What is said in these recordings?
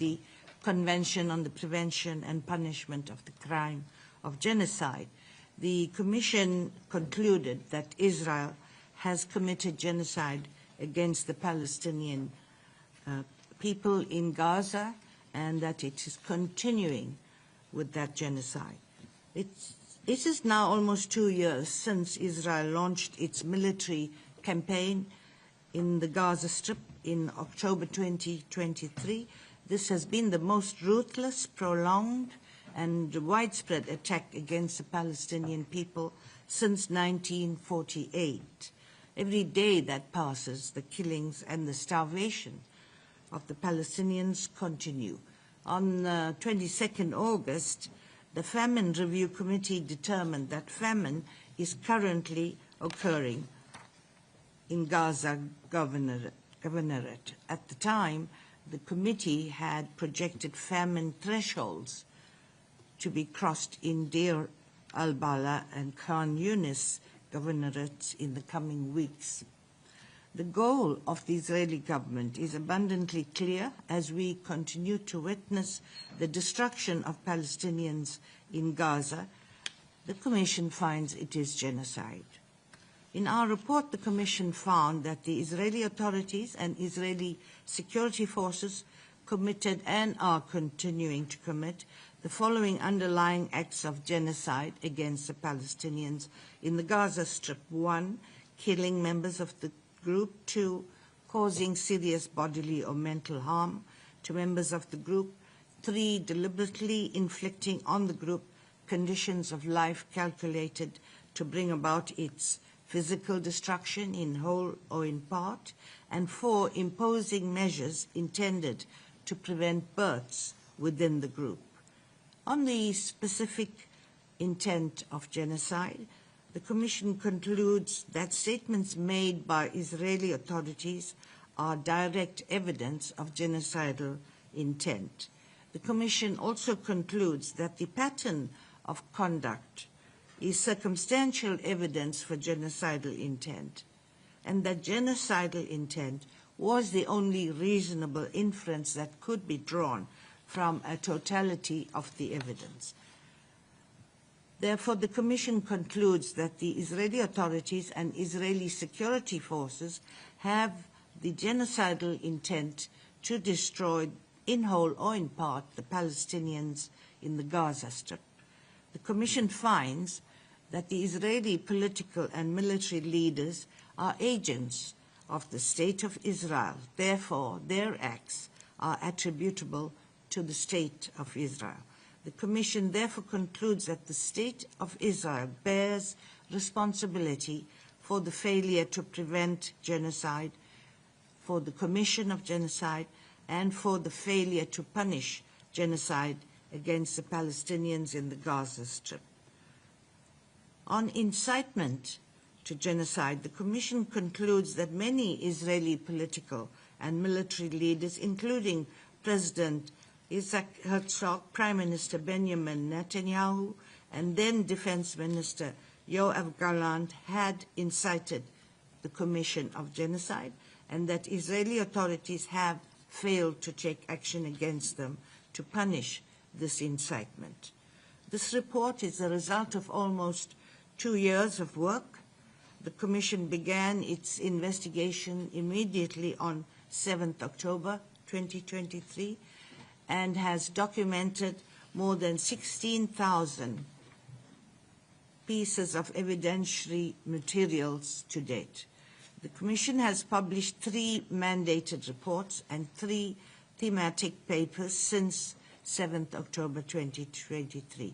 the Convention on the Prevention and Punishment of the Crime of Genocide. The Commission concluded that Israel has committed genocide against the Palestinian people in Gaza, and that it is continuing with that genocide. It is now almost 2 years since Israel launched its military campaign in the Gaza Strip in October 2023. This has been the most ruthless, prolonged, and widespread attack against the Palestinian people since 1948. Every day that passes, the killings and the starvation of the Palestinians continue. On 22nd August, the Famine Review Committee determined that famine is currently occurring in Gaza Governorate. At the time, the committee had projected famine thresholds to be crossed in Deir al-Bala and Khan Yunis governorates in the coming weeks. The goal of the Israeli government is abundantly clear as we continue to witness the destruction of Palestinians in Gaza. The Commission finds it is genocide. In our report, the Commission found that the Israeli authorities and Israeli security forces committed and are continuing to commit the following underlying acts of genocide against the Palestinians in the Gaza Strip. 1, killing members of the group. 2, causing serious bodily or mental harm to members of the group. 3, deliberately inflicting on the group conditions of life calculated to bring about its physical destruction in whole or in part. And 4, imposing measures intended to prevent births within the group. On the specific intent of genocide, the Commission concludes that statements made by Israeli authorities are direct evidence of genocidal intent. The Commission also concludes that the pattern of conduct is circumstantial evidence for genocidal intent, and that genocidal intent was the only reasonable inference that could be drawn from a totality of the evidence. Therefore, the Commission concludes that the Israeli authorities and Israeli security forces have the genocidal intent to destroy, in whole or in part, the Palestinians in the Gaza Strip. The Commission finds that the Israeli political and military leaders are agents of the State of Israel. Therefore, their acts are attributable to the State of Israel. The Commission therefore concludes that the State of Israel bears responsibility for the failure to prevent genocide, for the commission of genocide, and for the failure to punish genocide against the Palestinians in the Gaza Strip. On incitement to genocide, the Commission concludes that many Israeli political and military leaders, including President Isaac Herzog, Prime Minister Benjamin Netanyahu, and then Defense Minister Yoav Gallant, had incited the commission of genocide, and that Israeli authorities have failed to take action against them to punish this incitement. This report is the result of almost 2 years of work. The Commission began its investigation immediately on 7th October 2023 and has documented more than 16,000 pieces of evidentiary materials to date. The Commission has published 3 mandated reports and 3 thematic papers since 7th October 2023.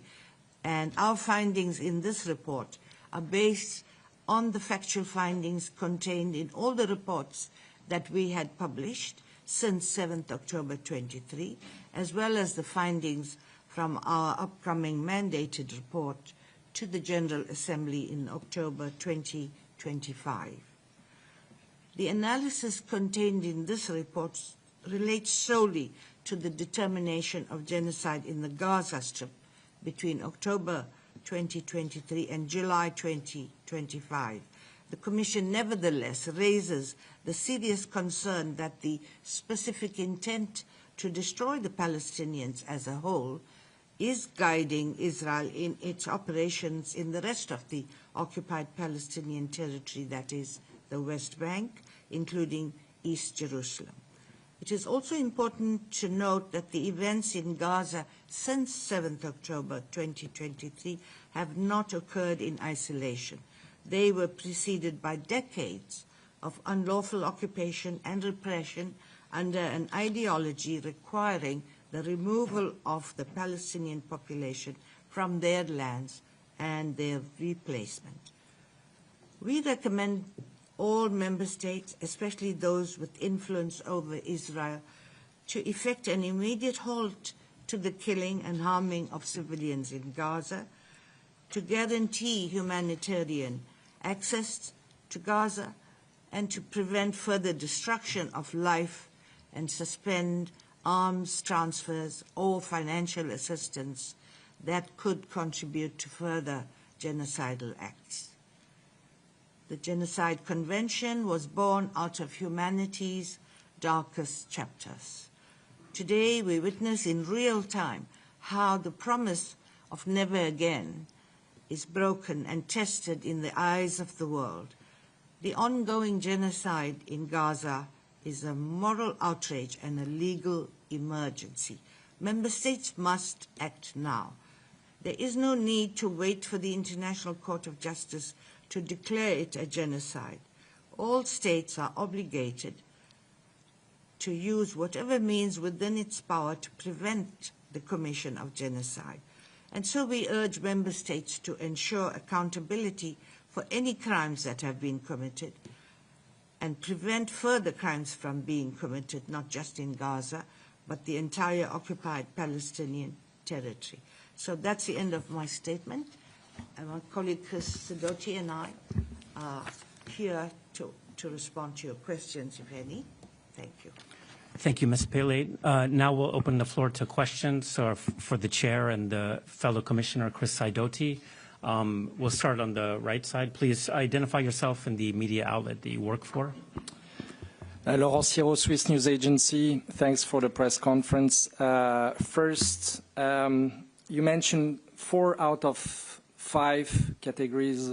And our findings in this report are based on the factual findings contained in all the reports that we had published since 7th October 23, as well as the findings from our upcoming mandated report to the General Assembly in October 2025. The analysis contained in this report relates solely to the determination of genocide in the Gaza Strip between October 2023 and July 2025. The Commission nevertheless raises the serious concern that the specific intent to destroy the Palestinians as a whole is guiding Israel in its operations in the rest of the occupied Palestinian territory, that is, the West Bank, including East Jerusalem. It is also important to note that the events in Gaza since 7th October 2023 have not occurred in isolation. They were preceded by decades of unlawful occupation and repression under an ideology requiring the removal of the Palestinian population from their lands and their replacement. We recommend all member states, especially those with influence over Israel, to effect an immediate halt to the killing and harming of civilians in Gaza, to guarantee humanitarian access to Gaza, and to prevent further destruction of life and suspend arms transfers or financial assistance that could contribute to further genocidal acts. The Genocide Convention was born out of humanity's darkest chapters. Today, we witness in real time how the promise of never again is broken and tested in the eyes of the world. The ongoing genocide in Gaza is a moral outrage and a legal emergency. Member states must act now. There is no need to wait for the International Court of Justice to declare it a genocide. All states are obligated to use whatever means within its power to prevent the commission of genocide. And so we urge member states to ensure accountability for any crimes that have been committed and prevent further crimes from being committed, not just in Gaza, but the entire occupied Palestinian territory. So that's the end of my statement. And my colleague Chris Sidoti and I are here to respond to your questions, if any. Thank you. Thank you, Ms. Pillay. Now we'll open the floor to questions for the chair and the fellow commissioner, Chris Sidoti. We'll start on the right side. Please identify yourself and the media outlet that you work for. Laurent Siro, Swiss News Agency. Thanks for the press conference. First, you mentioned 4 out of 5 categories,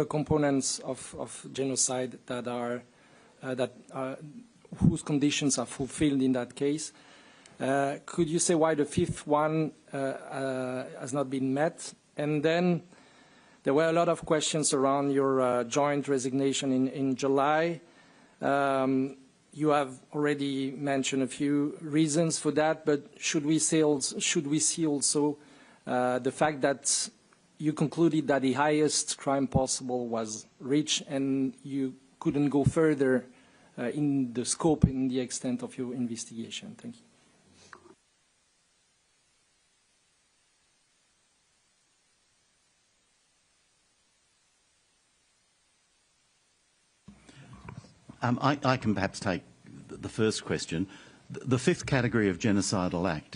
components of genocide that are whose conditions are fulfilled in that case. Could you say why the 5th one has not been met? And then there were a lot of questions around your joint resignation in July. You have already mentioned a few reasons for that, but should we see also the fact that you concluded that the highest crime possible was reached and you couldn't go further in the scope and the extent of your investigation? Thank you. I can perhaps take the first question. The 5th category of genocidal act